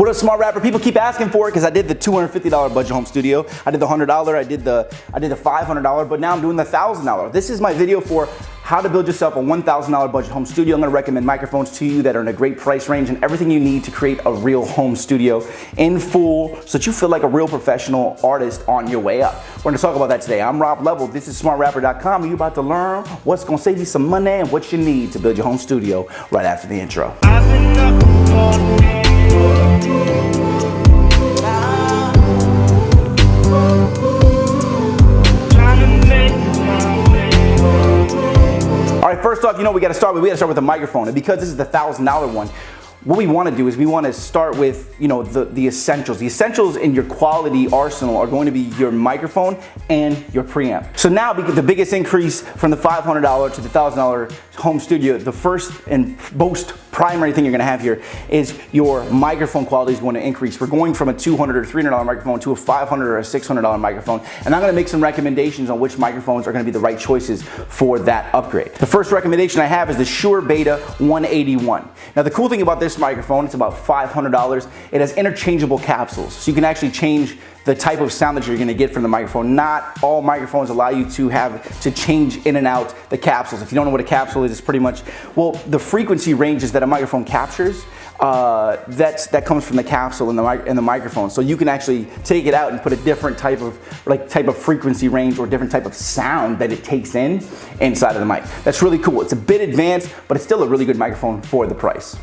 What up, Smart Rapper? People keep asking for it because I did the $250 budget home studio. I did the $100, I did the $500, but now I'm doing the $1,000. This is my video for how to build yourself a $1,000 budget home studio. I'm gonna recommend microphones to you that are in a great price range and everything you need to create a real home studio in full so that you feel like a real professional artist on your way up. We're gonna talk about that today. I'm Rob Level, this is smartrapper.com, and you're about to learn what's gonna save you some money and what you need to build your home studio right after the intro. Alright, first off, you know we gotta start with a microphone, and because this is the $1,000 one, what we want to do is we want to start with, you know, the essentials. The essentials in your quality arsenal are going to be your microphone and your preamp. So now, because the biggest increase from the $500 to the $1,000 home studio, the first and most primary thing you're going to have here is your microphone quality is going to increase. We're going from a $200 or $300 microphone to a $500 or a $600 microphone, and I'm going to make some recommendations on which microphones are going to be the right choices for that upgrade. The first recommendation I have is the Shure Beta 181. Now, the cool thing about this microphone, it's about $500. It has interchangeable capsules, so you can actually change the type of sound that you're going to get from the microphone. Not all microphones allow you to change in and out the capsules. If you don't know what a capsule is, it's pretty much, well, the frequency ranges that a microphone captures, that comes from the capsule in the microphone. So you can actually take it out and put a different type of frequency range or different type of sound that it takes inside of the mic. That's really cool. It's a bit advanced, but it's still a really good microphone for the price.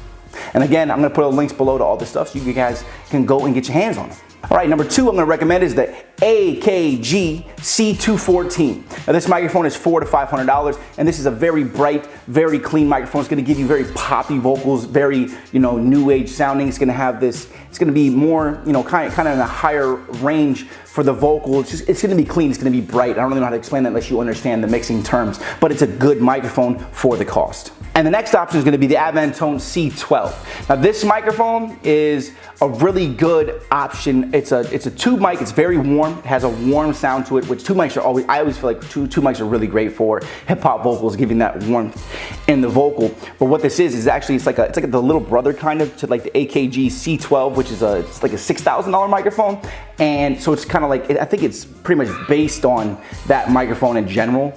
And again, I'm going to put links below to all this stuff so you guys can go and get your hands on them. All right, number two I'm going to recommend is the AKG C214. Now this microphone is $400 to $500, and this is a very bright, very clean microphone. It's going to give you very poppy vocals, very, you know, new age sounding. It's going to have this, it's going to be more, you know, kind of in a higher range for the vocal. It's going to be clean, it's going to be bright. I don't really know how to explain that unless you understand the mixing terms, but it's a good microphone for the cost. And the next option is going to be the Tone C12. Now this microphone is a really good option. It's a tube mic. It's very warm. It has a warm sound to it, which tube mics are always, I always feel like two mics are really great for hip hop vocals, giving that warmth in the vocal. But what this is actually, it's like the little brother kind of to like the AKG C12, which is it's like a $6,000 microphone. And so it's kind of like, I think it's pretty much based on that microphone in general.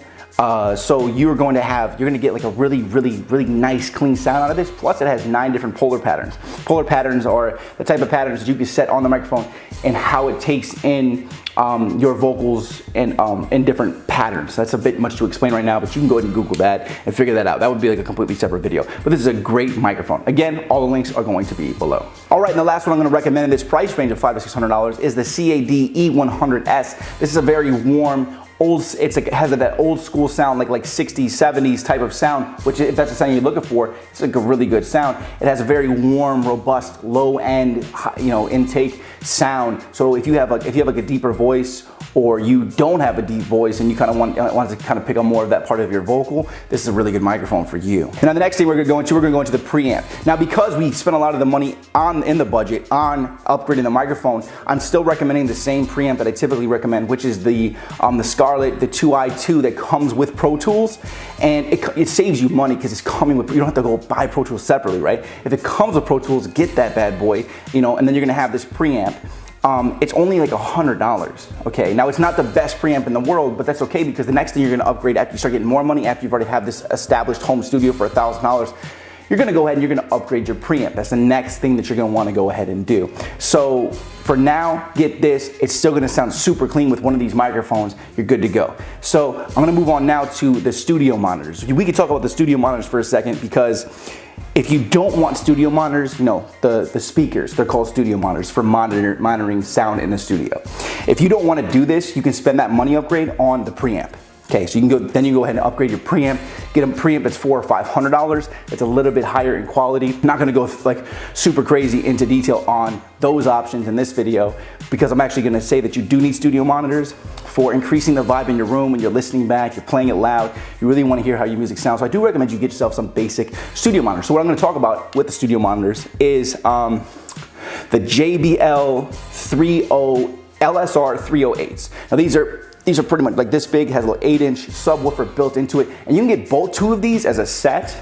So you're going to get like a really, really, really nice clean sound out of this. Plus it has 9 different polar patterns. Polar patterns are the type of patterns that you can set on the microphone and how it takes in your vocals in different patterns. That's a bit much to explain right now, but you can go ahead and Google that and figure that out. That would be like a completely separate video. But this is a great microphone. Again, all the links are going to be below. All right, and the last one I'm going to recommend in this price range of $500 to $600 is the CAD E100S. This is a very warm, it has that old school sound, like 60s, 70s type of sound, which if that's the sound you're looking for, it's like a really good sound. It has a very warm, robust, low end, you know, intake sound. So if you have like a deeper voice, or you don't have a deep voice and you kind of want to kind of pick up more of that part of your vocal, this is a really good microphone for you. And now the next thing we're going to go into the preamp. Now because we spent a lot of the money in the budget on upgrading the microphone, I'm still recommending the same preamp that I typically recommend, which is the Scarlett, the 2i2 that comes with Pro Tools. And it saves you money because it's coming with, you don't have to go buy Pro Tools separately, right? If it comes with Pro Tools, get that bad boy, you know, and then you're going to have this preamp. It's only like $100, okay? Now it's not the best preamp in the world, but that's okay because the next thing you're gonna upgrade after you start getting more money, after you've already have this established home studio for $1,000, you're gonna go ahead and you're gonna upgrade your preamp. That's the next thing that you're gonna wanna go ahead and do. So for now, get this, it's still gonna sound super clean with one of these microphones, you're good to go. So I'm gonna move on now to the studio monitors. We could talk about the studio monitors for a second because if you don't want studio monitors, you know, the speakers, they're called studio monitors for monitoring sound in the studio. If you don't want to do this, you can spend that money upgrade on the preamp. Okay, so you can go ahead and upgrade your preamp, get a preamp that's $400 or $500. It's a little bit higher in quality. Not gonna go like super crazy into detail on those options in this video because I'm actually gonna say that you do need studio monitors for increasing the vibe in your room when you're listening back, you're playing it loud, you really wanna hear how your music sounds. So I do recommend you get yourself some basic studio monitors. So what I'm gonna talk about with the studio monitors is the JBL LSR 308s. Now these are pretty much like this big, has a little 8-inch subwoofer built into it, and you can get two of these as a set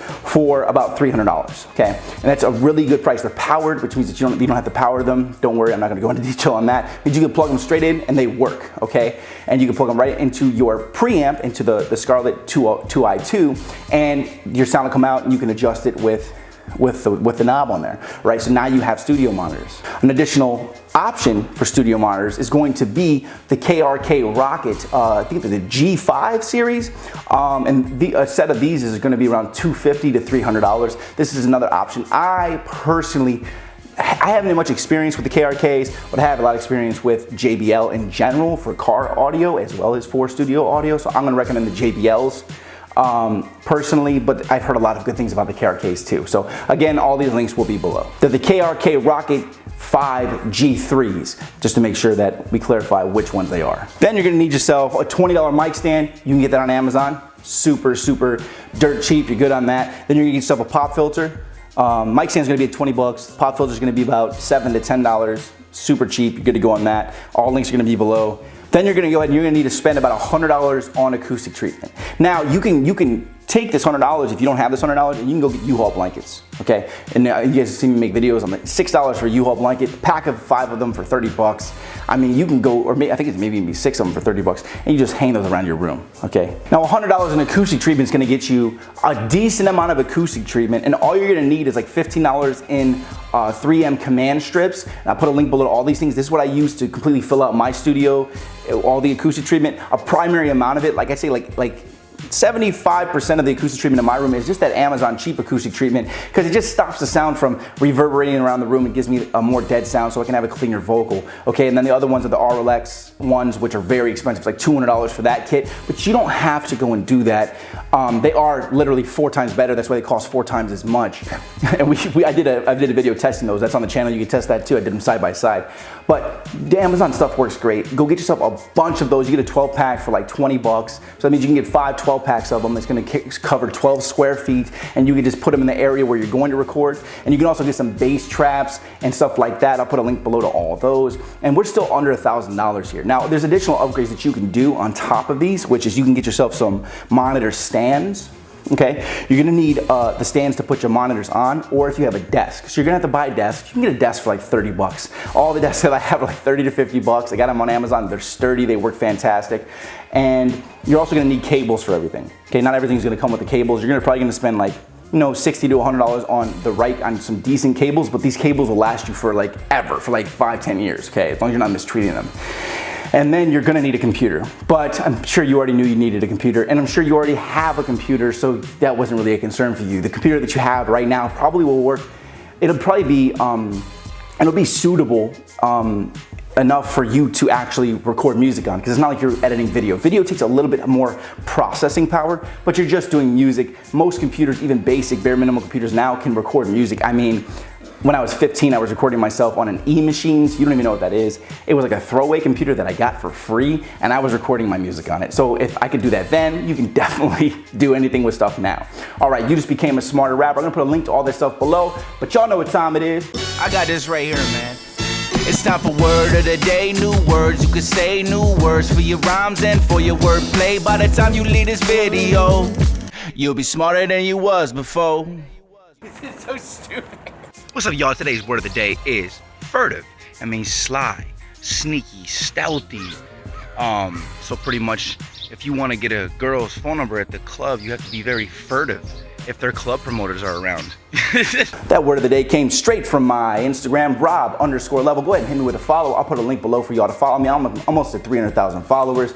for about $300, okay? And that's a really good price. They're powered, which means that you don't have to power them. Don't worry, I'm not gonna go into detail on that. But you can plug them straight in and they work, okay? And you can plug them right into your preamp, into the Scarlett 2i2, and your sound will come out and you can adjust it with the knob on there, right? So now you have studio monitors. An additional option for studio monitors is going to be the KRK Rocket, I think they're the G5 series, and a set of these is going to be around $250 to $300. This is another option. I haven't had much experience with the KRKs, but I have a lot of experience with JBL in general for car audio as well as for studio audio, so I'm going to recommend the JBLs. Personally, but I've heard a lot of good things about the KRKs too. So again, all these links will be below. They're the KRK Rocket 5 G3s, just to make sure that we clarify which ones they are. Then you're gonna need yourself a $20 mic stand. You can get that on Amazon. Super dirt cheap, you're good on that. Then you're gonna get yourself a pop filter. Mic stand's gonna be at 20 bucks. Pop filter's gonna be about $7 to $10. Super cheap, you're good to go on that. All links are gonna be below. Then you're gonna go ahead and you're gonna need to spend about $100 on acoustic treatment. Now you can take this $100 if you don't have this $100 and you can go get U-Haul blankets, okay? And now you guys see me make videos. I'm like $6 for a U-Haul blanket, pack of 5 of them for 30 bucks. I mean, you can go, or I think it's maybe 6 of them for 30 bucks, and you just hang those around your room, okay? Now $100 in acoustic treatment is gonna get you a decent amount of acoustic treatment, and all you're gonna need is like $15 in 3M command strips. And I put a link below to all these things. This is what I use to completely fill out my studio, all the acoustic treatment. A primary amount of it, like I say, like 75% of the acoustic treatment in my room is just that Amazon cheap acoustic treatment, because it just stops the sound from reverberating around the room and gives me a more dead sound so I can have a cleaner vocal, okay? And then the other ones are the RLX ones, which are very expensive, like $200 for that kit, but you don't have to go and do that. They are literally 4 times better. That's why they cost 4 times as much. And I did a video testing those. That's on the channel. You can test that too. I did them side by side. But the Amazon stuff works great. Go get yourself a bunch of those. You get a 12 pack for like 20 bucks. So that means you can get 5 12 packs of them. It's going to cover 12 square feet, and you can just put them in the area where you're going to record. And you can also get some bass traps and stuff like that. I'll put a link below to all of those. And we're still under $1,000 here. Now, there's additional upgrades that you can do on top of these, which is you can get yourself some monitor stands. Okay, you're gonna need the stands to put your monitors on, or if you have a desk. So you're gonna have to buy a desk. You can get a desk for like 30 bucks. All the desks that I have are like 30 to 50 bucks. I got them on Amazon. They're sturdy, they work fantastic. And you're also gonna need cables for everything. Okay, not everything's gonna come with the cables. You're probably gonna spend like, $60 to $100 on some decent cables, but these cables will last you for like ever, for like 5-10 years, okay, as long as you're not mistreating them. And then you're gonna need a computer. But I'm sure you already knew you needed a computer, and I'm sure you already have a computer, so that wasn't really a concern for you. The computer that you have right now probably will work. It'll probably be, it'll be suitable enough for you to actually record music on, because it's not like you're editing video. Video takes a little bit more processing power, but you're just doing music. Most computers, even basic, bare minimum computers now can record music. I mean, when I was 15, I was recording myself on an E-Machines. You don't even know what that is. It was like a throwaway computer that I got for free, and I was recording my music on it. So if I could do that then, you can definitely do anything with stuff now. All right, you just became a smarter rapper. I'm gonna put a link to all this stuff below, but y'all know what time it is. I got this right here, man. It's time for word of the day. New words you can say, new words for your rhymes and for your wordplay. By the time you leave this video, you'll be smarter than you was before. This is so stupid. What's up, y'all? Today's word of the day is furtive. That means sly, sneaky, stealthy. So pretty much, if you want to get a girl's phone number at the club, you have to be very furtive if their club promoters are around. That word of the day came straight from my Instagram, Rob_level. Go ahead and hit me with a follow. I'll put a link below for y'all to follow me. I'm almost at 300,000 followers.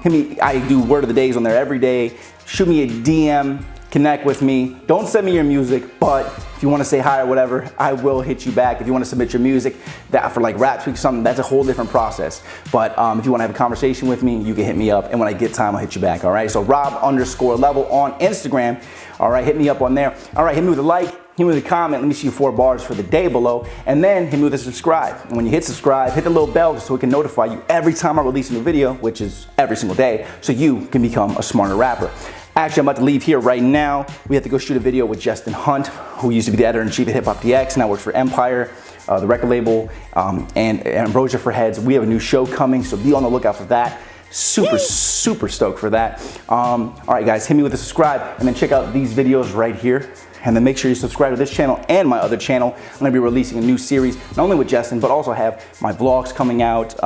Hit me. I do word of the days on there every day. Shoot me a DM. Connect with me. Don't send me your music, but if you want to say hi or whatever, I will hit you back. If you want to submit your music that for like rap tweaks, something, that's a whole different process. But if you want to have a conversation with me, you can hit me up, and when I get time, I'll hit you back. All right. So Rob_level on Instagram. All right, hit me up on there. All right, hit me with a like, hit me with a comment. Let me see your 4 bars for the day below, and then hit me with a subscribe. And when you hit subscribe, hit the little bell so it can notify you every time I release a new video, which is every single day, so you can become a smarter rapper. Actually, I'm about to leave here right now. We have to go shoot a video with Justin Hunt, who used to be the editor-in-chief at Hip Hop DX, now works for Empire, the record label, and Ambrosia for Heads. We have a new show coming, so be on the lookout for that. Super stoked for that. All right, guys, hit me with a subscribe and then check out these videos right here. And then make sure you subscribe to this channel and my other channel. I'm gonna be releasing a new series, not only with Justin, but also have my vlogs coming out,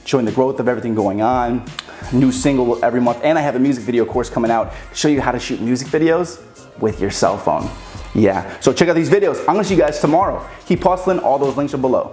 showing the growth of everything going on, new single every month, and I have a music video course coming out to show you how to shoot music videos with your cell phone. Yeah, so check out these videos. I'm gonna see you guys tomorrow. Keep hustling, all those links are below.